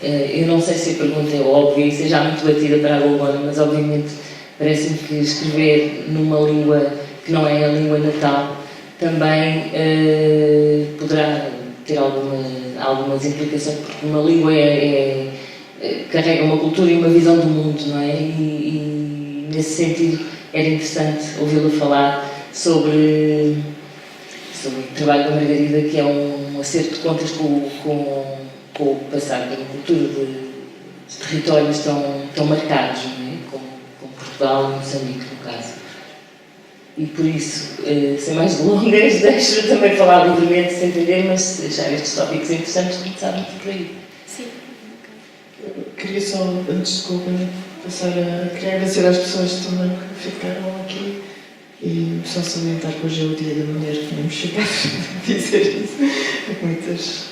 Eu não sei se a pergunta é óbvia e seja muito batida para a Golbana, mas obviamente parece-me que escrever numa língua que não é a língua natal também poderá ter algumas implicações, porque uma língua carrega uma cultura e uma visão do mundo, não é? E nesse sentido era interessante ouvi-la falar sobre o trabalho da Margarida, que é um acerto de contas com o passado de uma cultura de territórios tão marcados, não é? como Portugal e Moçambique, no caso. E por isso, sem mais delongas, deixo também falar livremente, sem entender, mas achar estes tópicos interessantes, começaram por aí. Sim. Eu queria só, antes de passar queria agradecer às pessoas também que ficaram aqui e só salientar que hoje é o Dia da Mulher, que não me chegar a dizer isso. Muitas,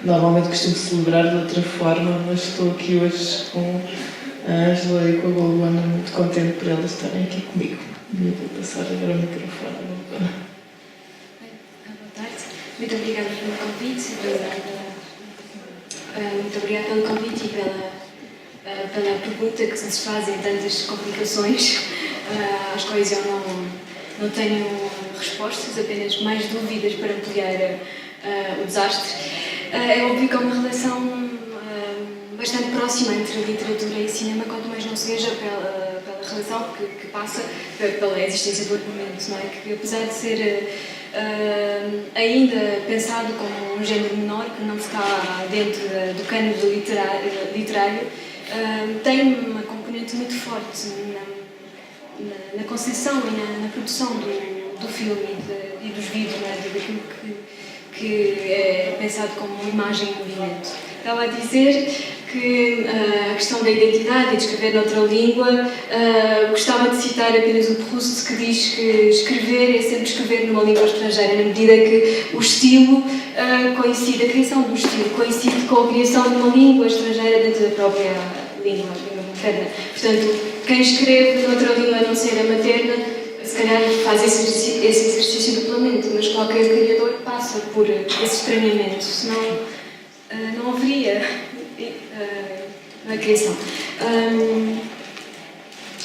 normalmente costumo celebrar de outra forma, mas estou aqui hoje com a Ângela e com a Golbana, muito contente por elas estarem aqui comigo. E eu vou passar agora o microfone à Golbana. Boa tarde. Muito obrigada pelo convite. Muito obrigada pelo convite e pela pergunta que se nos fazem tantas complicações às quais eu não tenho respostas, apenas mais dúvidas para ampliar o desastre. É óbvio que há uma relação bastante próxima entre literatura e cinema, quanto mais não seja pela relação que passa pela existência do argumento, não é? Que apesar de ser ainda pensado como um género menor, que não está dentro do cânono literário, tem uma componente muito forte na concepção e na produção do filme e dos vídeos, não é? Daquilo que é pensado como uma imagem em movimento. Estava a dizer que a questão da identidade e de escrever noutra língua, gostava de citar apenas o Proust, que diz que escrever é sempre escrever numa língua estrangeira, na medida que o estilo coincide, a criação do estilo coincide com a criação de uma língua estrangeira dentro da própria língua materna. Portanto, quem escreve noutra língua a não ser a materna, se calhar faz esse exercício duplamente, mas qualquer criador passa por esse estranhamento, senão não haveria a criação.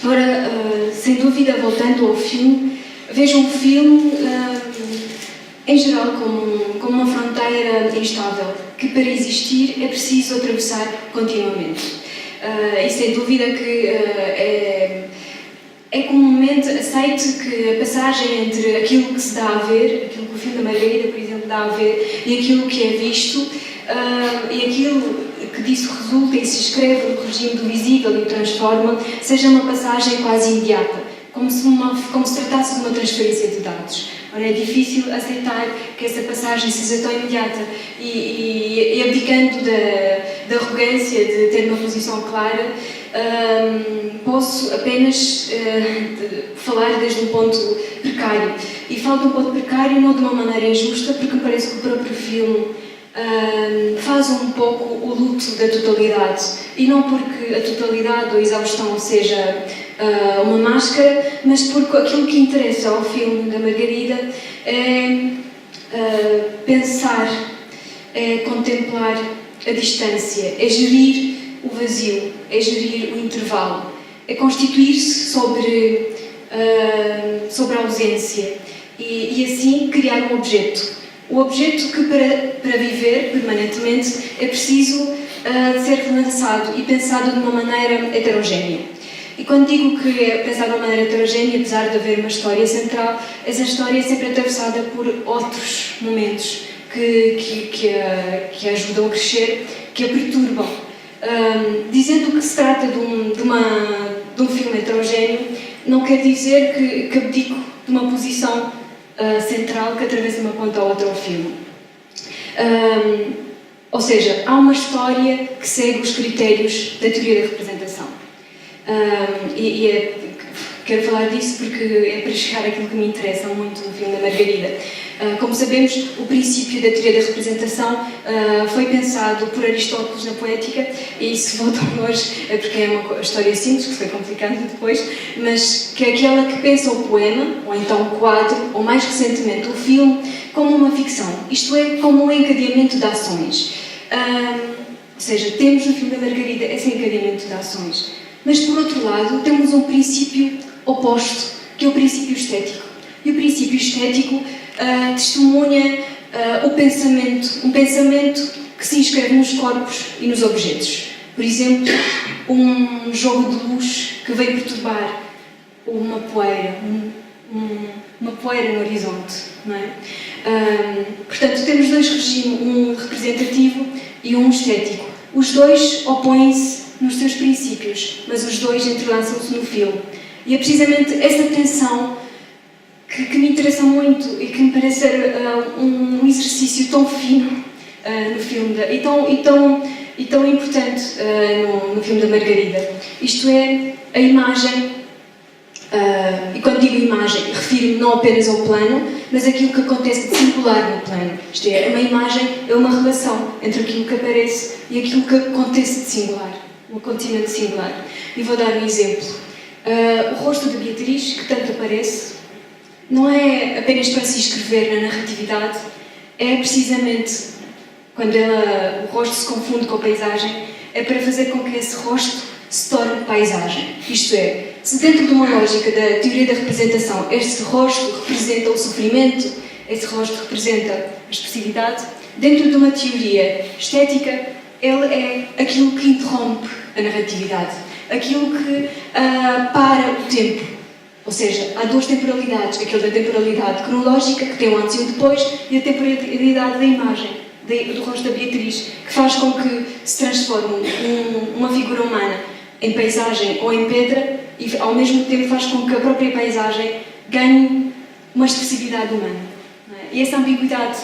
Ora, sem dúvida, voltando ao filme, vejo um filme, em geral, como uma fronteira instável, que para existir é preciso atravessar continuamente. E sem dúvida que é comumente aceito que a passagem entre aquilo que se dá a ver, aquilo que o filme da Margarida, por exemplo, dá a ver, e aquilo que é visto, e aquilo que disso resulta e se escreve no regime do visível e o transforma, seja uma passagem quase imediata, como se tratasse de uma transferência de dados. Ora, é difícil aceitar que essa passagem seja tão imediata e abdicando da arrogância de ter uma posição clara, posso apenas falar desde um ponto precário. E falo de um ponto precário não de uma maneira injusta, porque me parece que o próprio filme faz um pouco o luto da totalidade. E não porque a totalidade ou a exaustão seja uma máscara, mas porque aquilo que interessa ao filme da Margarida é pensar, é contemplar a distância, é gerir o vazio, é gerir o intervalo, é constituir-se sobre a ausência e assim criar um objeto. O objeto que para viver permanentemente é preciso ser relançado e pensado de uma maneira heterogénea. E quando digo que é pensado de uma maneira heterogénea, apesar de haver uma história central, essa história é sempre atravessada por outros momentos que a ajudam a crescer, que a perturbam. Dizendo que se trata de um filme heterogéneo, não quer dizer que abdico de uma posição central que atravessa uma ponta ou outra ao filme. Ou seja, há uma história que segue os critérios da teoria da representação. Quero falar disso porque é para chegar àquilo que me interessa muito no filme da Margarida. Como sabemos, o princípio da teoria da representação foi pensado por Aristóteles na Poética, e se voltam hoje é porque é uma história simples, que se foi complicando depois, mas que é aquela que pensa o poema, ou então o quadro, ou mais recentemente o filme, como uma ficção, isto é, como um encadeamento de ações. Ou seja, temos no filme da Margarida esse encadeamento de ações. Mas, por outro lado, temos um princípio oposto, que é o princípio estético. E o princípio estético testemunha o pensamento, um pensamento que se inscreve nos corpos e nos objetos. Por exemplo, um jogo de luz que veio perturbar uma poeira, uma poeira no horizonte, não é? Portanto, temos dois regimes, um representativo e um estético. Os dois opõem-se nos seus princípios, mas os dois entrelaçam-se no filme. E é precisamente essa tensão que me interessa muito e que me parece ser um exercício tão fino no filme e tão importante no filme da Margarida. Isto é, a imagem, e quando digo imagem, refiro-me não apenas ao plano, mas aquilo que acontece de singular no plano. Isto é, uma imagem é uma relação entre aquilo que aparece e aquilo que acontece de singular, um acontecimento singular. E vou dar um exemplo. O rosto de Beatriz, que tanto aparece, não é apenas para se inscrever na narratividade, é precisamente quando o rosto se confunde com a paisagem, é para fazer com que esse rosto se torne paisagem. Isto é, se dentro de uma lógica da teoria da representação este rosto representa o sofrimento, esse rosto representa a expressividade, dentro de uma teoria estética, ele é aquilo que interrompe a narratividade, aquilo que para o tempo. Ou seja, há duas temporalidades, aquilo da temporalidade cronológica, que tem um antes e um depois, e a temporalidade da imagem, do rosto da Beatriz, que faz com que se transforme uma figura humana em paisagem ou em pedra, e ao mesmo tempo faz com que a própria paisagem ganhe uma expressividade humana. Não é? E essa ambiguidade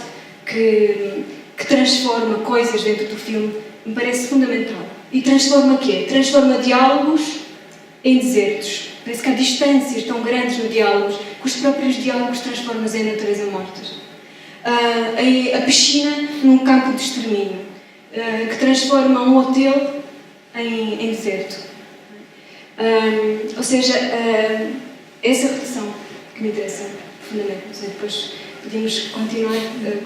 que transforma coisas dentro do filme me parece fundamental. E transforma o quê? Transforma diálogos em desertos. Parece que há distâncias tão grandes no diálogo que os próprios diálogos transformam-se em natureza mortas. A piscina num campo de extermínio, que transforma um hotel em deserto. Ou seja, essa relação que me interessa profundamente. Não sei, depois podemos continuar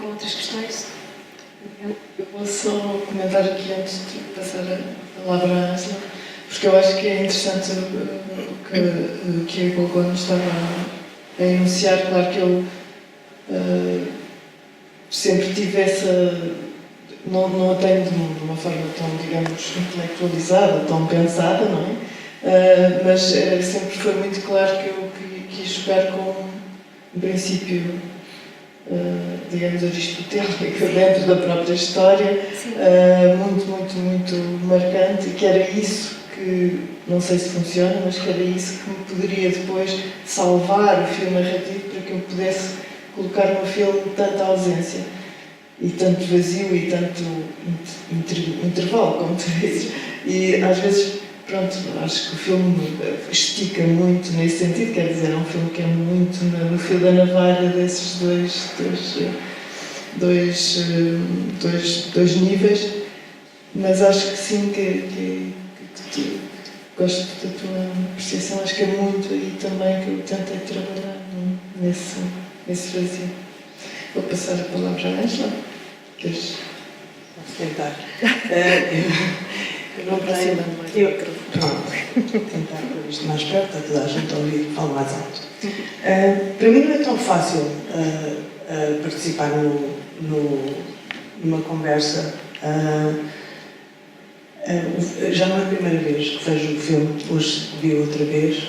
com outras questões. Eu vou só comentar aqui antes de passar a palavra à Ângela, porque eu acho que é interessante o que a Golgona estava a enunciar. Claro que eu sempre tive essa... Não a tenho de uma forma tão, digamos, intelectualizada, tão pensada, não é? Mas sempre foi muito claro que eu quis jogar com um princípio, digamos, aristotélico dentro da própria história, muito marcante, e que era isso que, não sei se funciona, mas que era isso que me poderia depois salvar o fio narrativo para que eu pudesse colocar no filme tanta ausência e tanto vazio e tanto intervalo, como tu dizes. E às vezes, pronto, acho que o filme estica muito nesse sentido, quer dizer, é um filme que é muito no fio da navalha desses dois níveis, mas acho que sim, que gosto da tua apreciação, acho que é muito aí também que eu tentei trabalhar nesse vazio. Vou passar a palavra à Ângela. Posso tentar. Eu não tenho... tentar pôr isto mais perto, para toda a gente ouvir, falo mais alto. Para mim não é tão fácil participar numa conversa. Já não é a primeira vez que vejo o filme, hoje vi outra vez.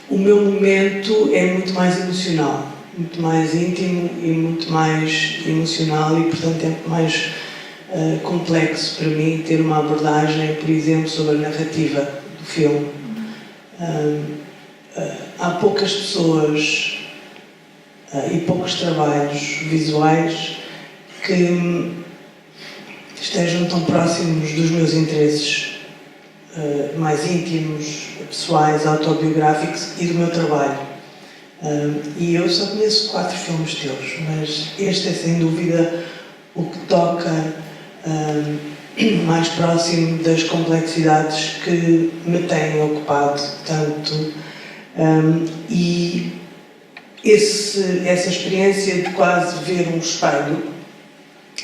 O meu momento é muito mais emocional, muito mais íntimo e muito mais emocional, e portanto é muito mais complexo para mim ter uma abordagem, por exemplo, sobre a narrativa do filme. Há poucas pessoas e poucos trabalhos visuais que estejam tão próximos dos meus interesses mais íntimos, pessoais, autobiográficos e do meu trabalho. E eu só conheço 4 filmes teus, mas este é sem dúvida o que toca mais próximo das complexidades que me têm ocupado tanto. E essa experiência de quase ver um espelho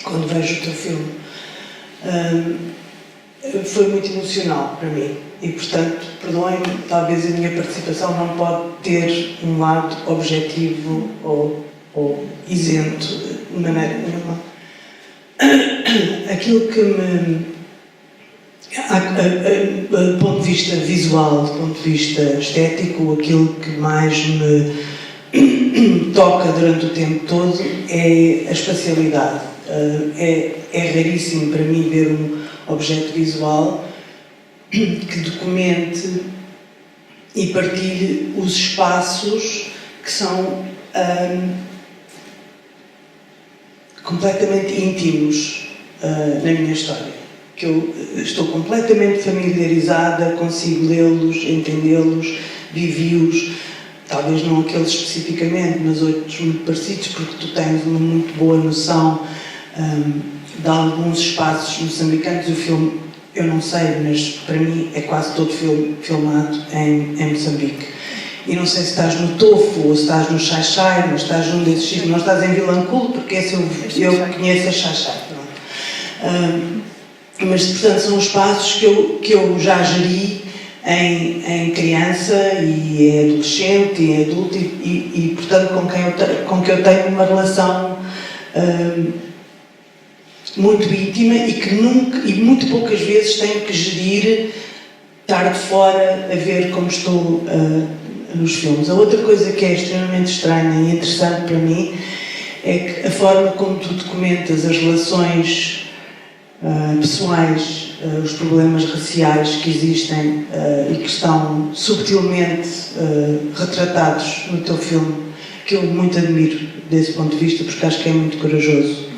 quando vejo o teu filme. Foi muito emocional para mim e, portanto, perdoem-me, talvez a minha participação não pode ter um lado objetivo ou isento de maneira nenhuma. Aquilo que me... do ponto de vista visual, do ponto de vista estético, aquilo que mais me toca durante o tempo todo é a espacialidade. É raríssimo para mim ver um objeto visual que documente e partilhe os espaços que são completamente íntimos na minha história. Que eu estou completamente familiarizada, consigo lê-los, entendê-los, vivi-os, talvez não aqueles especificamente, mas outros muito parecidos, porque tu tens uma muito boa noção de alguns espaços moçambicanos. O filme, eu não sei, mas para mim é quase todo filmado em Moçambique. E não sei se estás no Tofu, ou se estás no Xaixai, mas estás num desses sítios, não estás em Vilanculo, porque esse eu conheço a Xaixai. Mas, portanto, são espaços que eu já geri em criança e em adolescente e em adulto e portanto, com quem eu tenho uma relação muito íntima e que nunca, e muito poucas vezes tenho que gerir, estar de fora a ver como estou nos filmes. A outra coisa que é extremamente estranha e interessante para mim é que a forma como tu documentas as relações pessoais, os problemas raciais que existem e que estão subtilmente retratados no teu filme, que eu muito admiro desse ponto de vista, porque acho que é muito corajoso.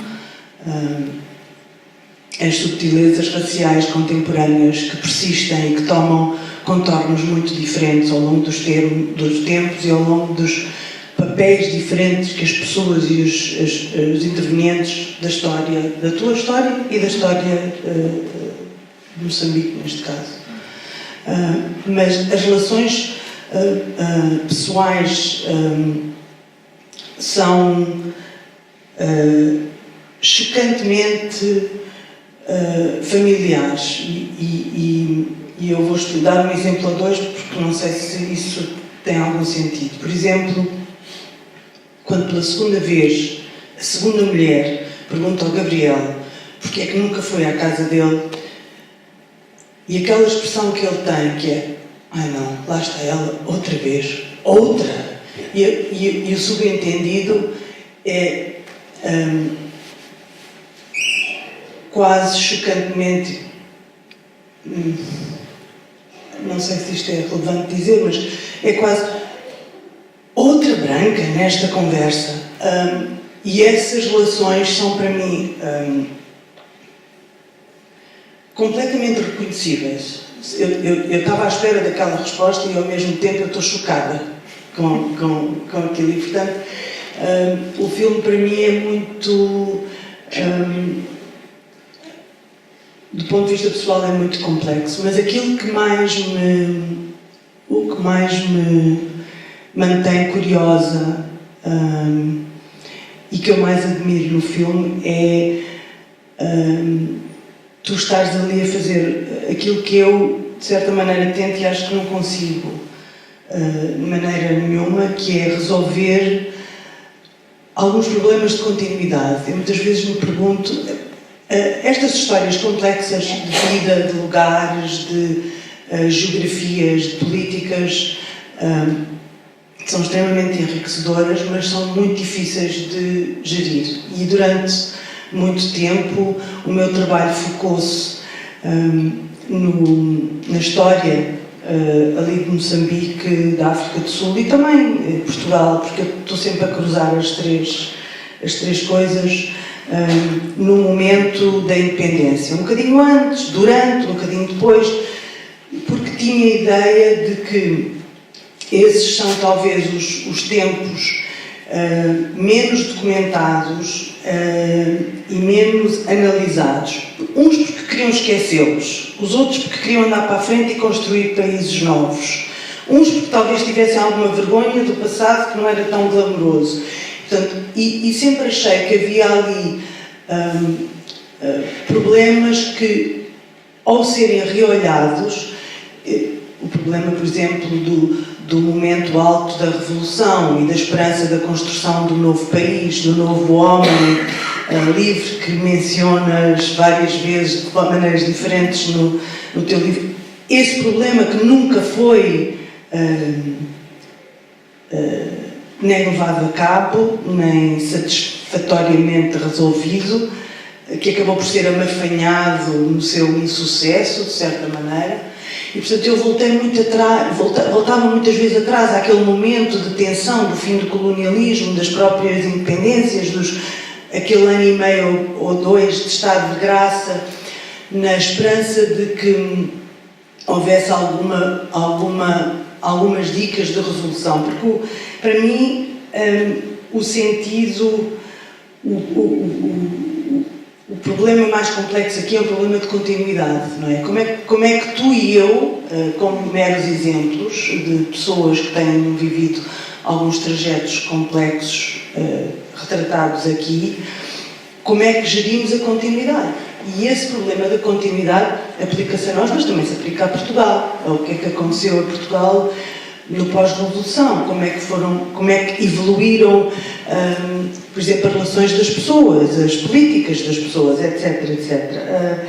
As subtilezas raciais contemporâneas que persistem e que tomam contornos muito diferentes ao longo dos tempos e ao longo dos papéis diferentes que as pessoas e os intervenientes da história, da tua história e da história de Moçambique, neste caso. Mas as relações pessoais são chocantemente familiares e eu vou dar um exemplo ou dois porque não sei se isso tem algum sentido. Por exemplo, quando pela segunda vez a segunda mulher pergunta ao Gabriel porque é que nunca foi à casa dele e aquela expressão que ele tem que é ai não, lá está ela outra vez, outra, e o subentendido é quase chocantemente, não sei se isto é relevante dizer, mas é quase outra branca nesta conversa. E essas relações são para mim completamente reconhecíveis. Eu estava à espera daquela resposta e ao mesmo tempo eu estou chocada com aquilo. E portanto, o filme para mim é muito... do ponto de vista pessoal é muito complexo, mas aquilo que mais me mantém curiosa e que eu mais admiro no filme é tu estares ali a fazer aquilo que eu, de certa maneira, tento e acho que não consigo de maneira nenhuma, que é resolver alguns problemas de continuidade. Eu muitas vezes me pergunto, estas histórias complexas de vida, de lugares, de geografias, de políticas, são extremamente enriquecedoras, mas são muito difíceis de gerir. E durante muito tempo o meu trabalho focou-se na história ali de Moçambique, da África do Sul e também Portugal, porque eu estou sempre a cruzar as três coisas no momento da independência. Um bocadinho antes, durante, um bocadinho depois, porque tinha a ideia de que esses são talvez os tempos menos documentados e menos analisados. Uns porque queriam esquecê-los, os outros porque queriam andar para a frente e construir países novos. Uns porque talvez tivessem alguma vergonha do passado que não era tão glamouroso. Portanto, e sempre achei que havia ali problemas que, ao serem reolhados, o problema, por exemplo, do momento alto da Revolução e da esperança da construção do novo país, do novo homem livre, que mencionas várias vezes de maneiras diferentes no teu livro, esse problema que nunca foi nem levado a cabo, nem satisfatoriamente resolvido, que acabou por ser amafanhado no seu insucesso, de certa maneira. E, portanto, eu voltava muitas vezes atrás àquele momento de tensão do fim do colonialismo, das próprias independências, aquele ano e meio ou dois de estado de graça, na esperança de que houvesse algumas dicas de resolução. Porque, para mim, o sentido, o problema mais complexo aqui é um problema de continuidade, não é? Como é que tu e eu, como meros exemplos de pessoas que têm vivido alguns trajetos complexos retratados aqui, como é que gerimos a continuidade? E esse problema da continuidade aplica-se a nós, mas também se aplica a Portugal. O que é que aconteceu a Portugal no pós-revolução? Como é que evoluíram, por exemplo, as relações das pessoas, as políticas das pessoas, etc, etc.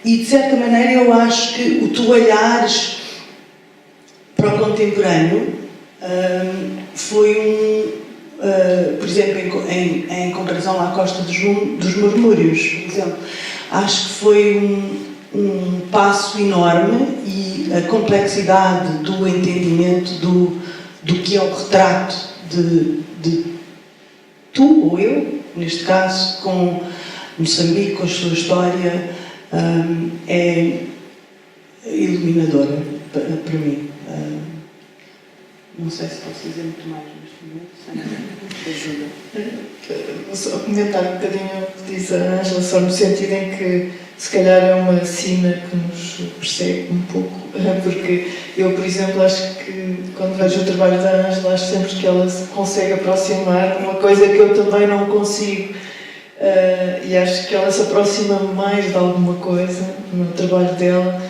E, de certa maneira, eu acho que o tu olhares para o contemporâneo foi por exemplo, em comparação à Costa dos Murmúrios, por exemplo, acho que foi um passo enorme, e a complexidade do entendimento do que é o retrato de tu ou eu, neste caso, com Moçambique, com a sua história, é iluminadora para mim. Não sei se posso dizer muito mais neste momento, sem ajuda. Vou só comentar um bocadinho o que diz a Ângela, só no sentido em que se calhar é uma sina que nos persegue um pouco, porque eu, por exemplo, acho que quando vejo o trabalho da Ângela, acho sempre que ela se consegue aproximar de uma coisa que eu também não consigo, e acho que ela se aproxima mais de alguma coisa no trabalho dela,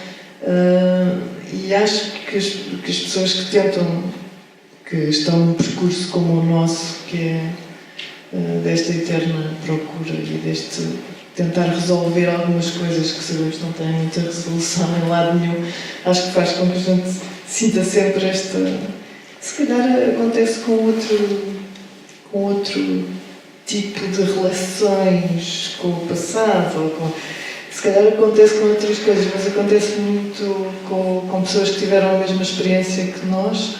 e acho que as pessoas que estão num percurso como o nosso, que é desta eterna procura e deste tentar resolver algumas coisas que sabemos que não têm muita resolução em lado nenhum, acho que faz com que a gente sinta sempre esta... Se calhar acontece com outro tipo de relações com o passado, se calhar acontece com outras coisas, mas acontece muito com pessoas que tiveram a mesma experiência que nós.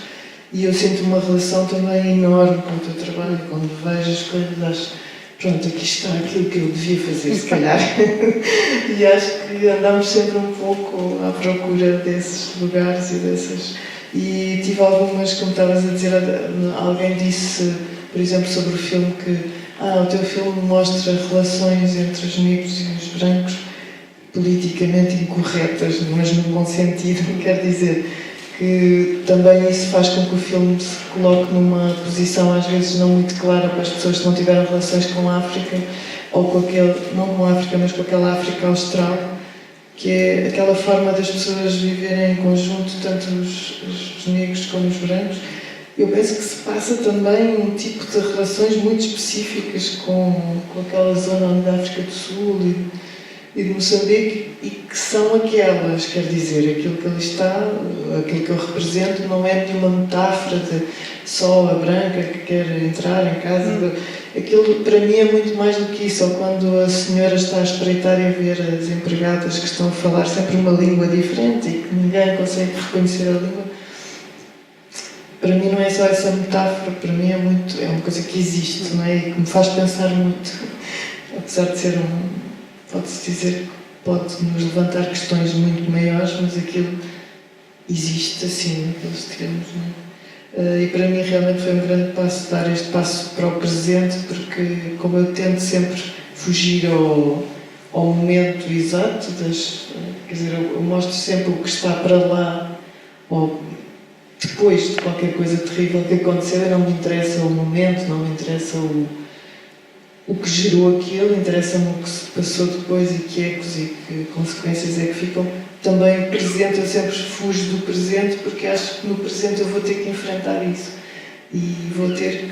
E eu sinto uma relação também enorme com o teu trabalho. Quando vejo as coisas, acho, pronto, aqui está aquilo que eu devia fazer, se calhar. E acho que andamos sempre um pouco à procura desses lugares e dessas... E tive algumas, como estavas a dizer, alguém disse, por exemplo, sobre o filme que o teu filme mostra relações entre os negros e os brancos politicamente incorretas, mas no bom sentido, quer dizer... que também isso faz com que o filme se coloque numa posição às vezes não muito clara para as pessoas que não tiveram relações com a África, ou com não com a África, mas com aquela África austral, que é aquela forma das pessoas viverem em conjunto, tanto os negros como os brancos. Eu penso que se passa também um tipo de relações muito específicas com aquela zona da África do Sul e de Moçambique, e que são aquelas, quer dizer, aquilo que ali está, aquilo que eu represento, não é nenhuma metáfora de só a branca que quer entrar em casa. Aquilo, para mim, é muito mais do que isso. Ou quando a senhora está a espreitar e a ver as empregadas que estão a falar sempre uma língua diferente e que ninguém consegue reconhecer a língua. Para mim não é só essa metáfora, para mim é uma coisa que existe, não é? E que me faz pensar muito, apesar de ser pode-se dizer que pode-nos levantar questões muito maiores, mas aquilo existe assim, naqueles termos, não é? E para mim realmente foi um grande passo dar este passo para o presente, porque como eu tento sempre fugir ao momento exato, quer dizer, eu mostro sempre o que está para lá, ou depois de qualquer coisa terrível que aconteceu, não me interessa o momento, não me interessa o que gerou aquilo, interessa-me o que se passou depois e que ecos e que consequências é que ficam. Também o presente, eu sempre fujo do presente porque acho que no presente eu vou ter que enfrentar isso e vou ter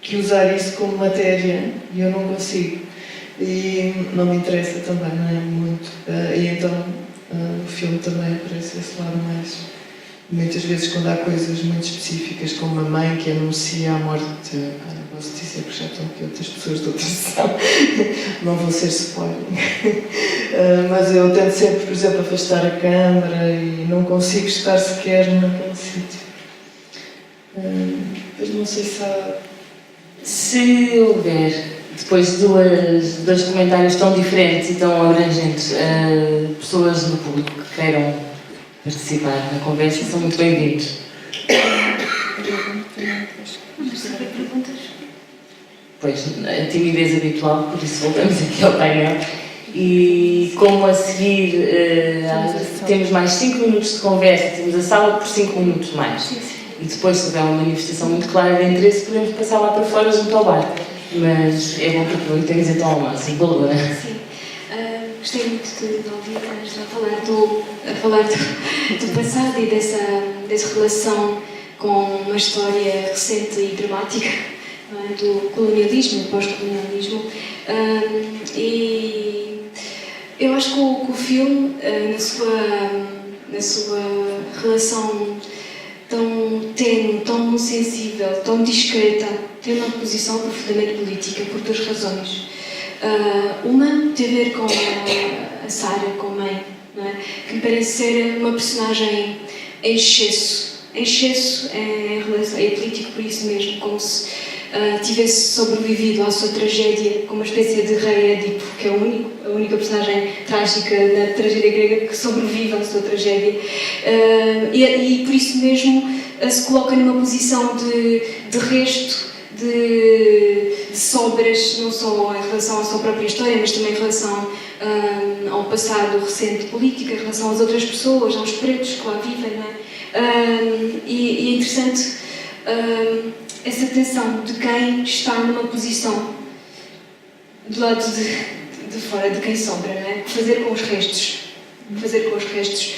que usar isso como matéria e eu não consigo. E não me interessa também, não é muito. E então o filme também aparece esse lado mais... Muitas vezes quando há coisas muito específicas, como a mãe que anuncia a morte, não posso dizer porque já estão aqui outras pessoas de outra sessão, não vou ser spoiler. Mas eu tento sempre, por exemplo, afastar a câmara e não consigo estar sequer naquele sítio. Mas não sei se há... Se houver, depois de dois comentários tão diferentes e tão abrangentes, pessoas no público que queiram participar na conversa, são muito bem-vindos. Pois, a timidez habitual, por isso voltamos aqui ao painel. E como a seguir temos mais 5 minutos de conversa, temos a sala por 5 minutos mais. E depois, se houver uma manifestação muito clara de interesse, podemos passar lá para fora junto ao bar. Mas é bom que aproveitemos então ao máximo, valor. Sim. Gostei muito de ouvir a Angela falar do passado e dessa relação com uma história recente e dramática, não é? Do colonialismo e pós-colonialismo. E eu acho que o filme, na sua relação tão tenue, tão sensível, tão discreta, tem uma posição profundamente política por 2 razões. Uma tem a ver com a Sarah, com a mãe, não é? Que me parece ser uma personagem em excesso em relação, é político por isso mesmo, como se tivesse sobrevivido à sua tragédia, como uma espécie de rei Édipo, que é a única personagem trágica da tragédia grega que sobrevive à sua tragédia, e por isso mesmo se coloca numa posição de resto, de sobras, não só em relação à sua própria história, mas também em relação ao passado recente político, em relação às outras pessoas, aos pretos que lá vivem, não é? E é interessante essa tensão de quem está numa posição do lado de fora, de quem sobra, não é? O que fazer com os restos.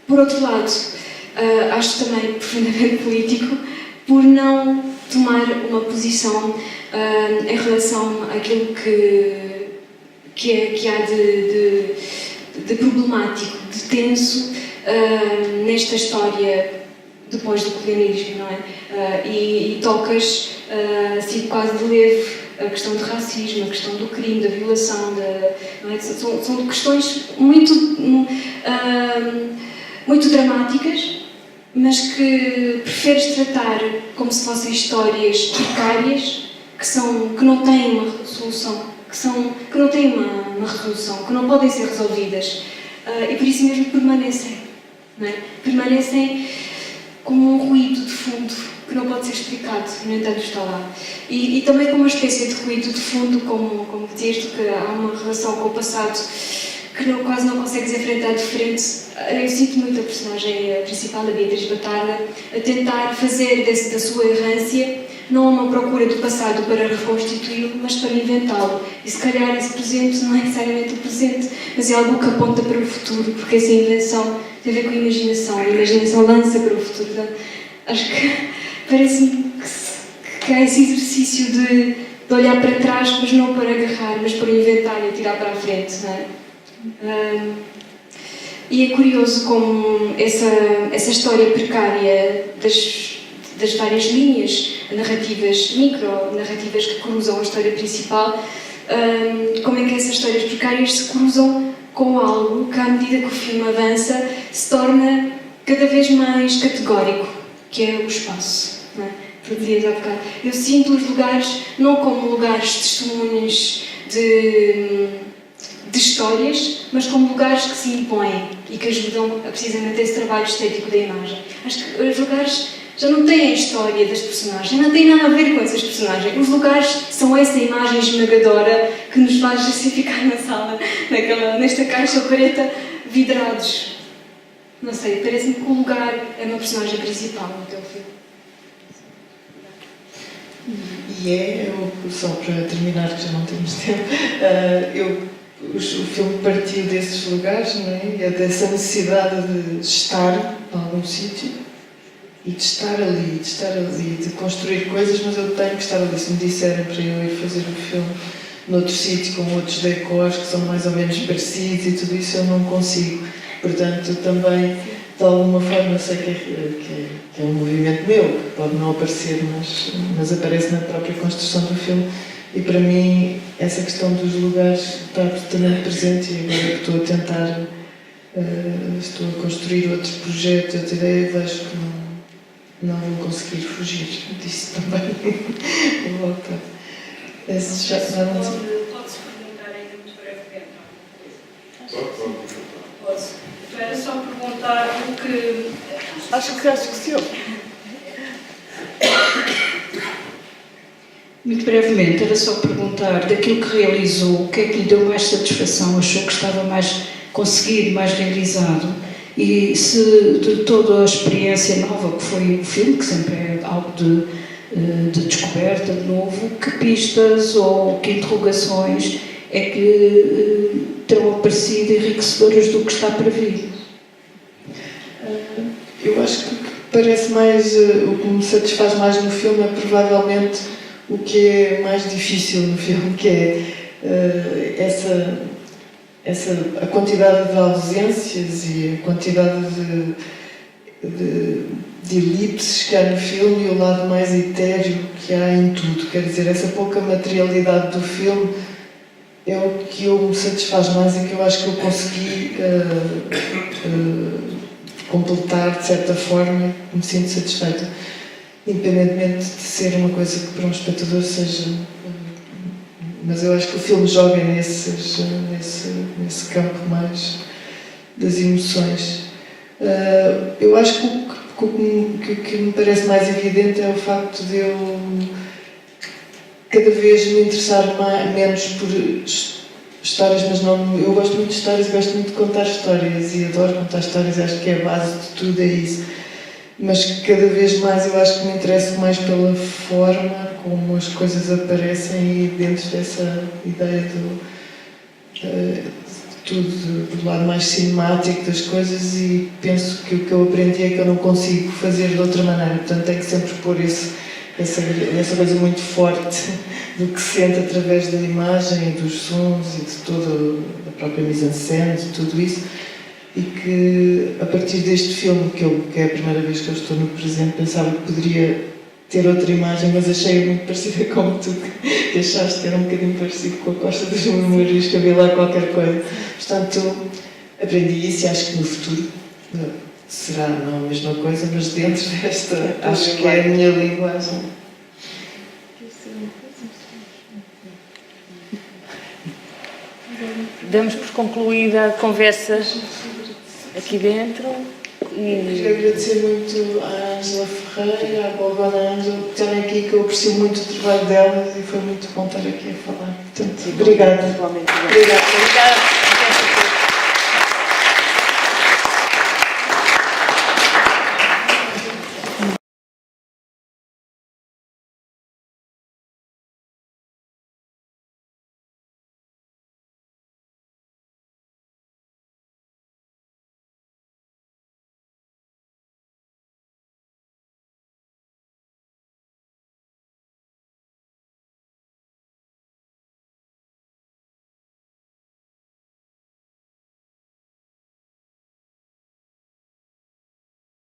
Por outro lado, acho também profundamente político por não tomar uma posição em relação àquilo que há de problemático, de tenso nesta história depois do colonialismo, não é? E tocas assim quase de leve a questão do racismo, a questão do crime, da violação, não é? São questões muito dramáticas, mas que preferes tratar como se fossem histórias precárias que não têm uma solução, que não têm uma resolução, que não podem ser resolvidas, e por isso mesmo permanecem, não é? Permanecem como um ruído de fundo que não pode ser explicado, no entanto está lá. E também como uma espécie de ruído de fundo, como dizias tu, que há uma relação com o passado que quase não consegues enfrentar de frente. Eu sinto muito a personagem principal, a Beatriz Batarda, a tentar fazer da sua errância não uma procura do passado para reconstituí-lo, mas para inventá-lo. E se calhar esse presente não é necessariamente o presente, mas é algo que aponta para o futuro, porque essa invenção tem a ver com a imaginação lança para o futuro. Portanto, acho que parece-me que há esse exercício de olhar para trás, mas não para agarrar, mas para inventar e tirar para a frente, não é? E é curioso como essa história precária das várias linhas narrativas, micro-narrativas que cruzam a história principal, como é que essas histórias precárias se cruzam com algo que, à medida que o filme avança, se torna cada vez mais categórico, que é o espaço, não é? Tu dizias há bocado. Eu sinto os lugares não como lugares testemunhas de histórias, mas como lugares que se impõem e que ajudam a precisamente esse trabalho estético da imagem. Acho que os lugares já não têm a história das personagens, não têm nada a ver com essas personagens. Os lugares são essa imagem esmagadora que nos faz assim ficar na sala, nesta caixa preta, vidrados. Não sei, parece-me que o lugar é uma personagem principal no teu filme. Só para terminar, que já não temos tempo, o filme partiu desses lugares, não é? É dessa necessidade de estar em algum sítio e de estar ali, de construir coisas, mas eu tenho que estar ali. Se me disserem para eu ir fazer o filme noutro sítio, com outros decors que são mais ou menos parecidos e tudo isso, eu não consigo. Portanto, também, de alguma forma, sei que é um movimento meu, que pode não aparecer, mas aparece na própria construção do filme. E para mim, essa questão dos lugares está absolutamente presente, e agora que estou a tentar, estou a construir outros projetos, outra ideia, vejo que não vou conseguir fugir disso também. Vou voltar. Pode-se perguntar ainda muito brevemente alguma coisa? Pode-se. Então era só perguntar o que... Acho que sim. Muito brevemente, era só perguntar daquilo que realizou, o que é que lhe deu mais satisfação, achou que estava mais conseguido, mais realizado, e se de toda a experiência nova que foi o filme, que sempre é algo de descoberta, de novo, que pistas ou que interrogações é que terão aparecido enriquecedoras do que está para vir? Eu acho que o que parece mais, o que me satisfaz mais no filme é provavelmente o que é mais difícil no filme, que é a quantidade de ausências e a quantidade de elipses que há no filme e o lado mais etéreo que há em tudo. Quer dizer, essa pouca materialidade do filme é o que eu me satisfaz mais e que eu acho que eu consegui completar de certa forma, me sinto satisfeita. Independentemente de ser uma coisa que para um espectador seja... Mas eu acho que o filme joga nesse campo mais das emoções. Eu acho que o que me parece mais evidente é o facto de eu cada vez me interessar menos por histórias, mas não... Eu gosto muito de histórias, gosto muito de contar histórias e adoro contar histórias, acho que é a base de tudo, é isso. Mas cada vez mais eu acho que me interesso mais pela forma como as coisas aparecem e dentro dessa ideia do lado mais cinemático das coisas, e penso que o que eu aprendi é que eu não consigo fazer de outra maneira, portanto tenho que sempre pôr essa coisa muito forte do que se sente através da imagem e dos sons e de toda a própria mise-en-scène, de tudo isso. E que, a partir deste filme, que é a primeira vez que eu estou no presente, pensava que poderia ter outra imagem, mas achei muito parecida com tu, que achaste que era um bocadinho parecido com a Costa dos Memórias, que havia lá qualquer coisa. Portanto, aprendi isso e acho que no futuro será não a mesma coisa, mas dentro desta, acho que é a minha linguagem. Damos por concluída a conversa aqui dentro. Queria agradecer muito à Ângela Ferreira, à Balbana Ângela, por estarem aqui, que eu aprecio muito o trabalho delas e foi muito bom estar aqui a falar. Portanto, obrigada. Obrigada.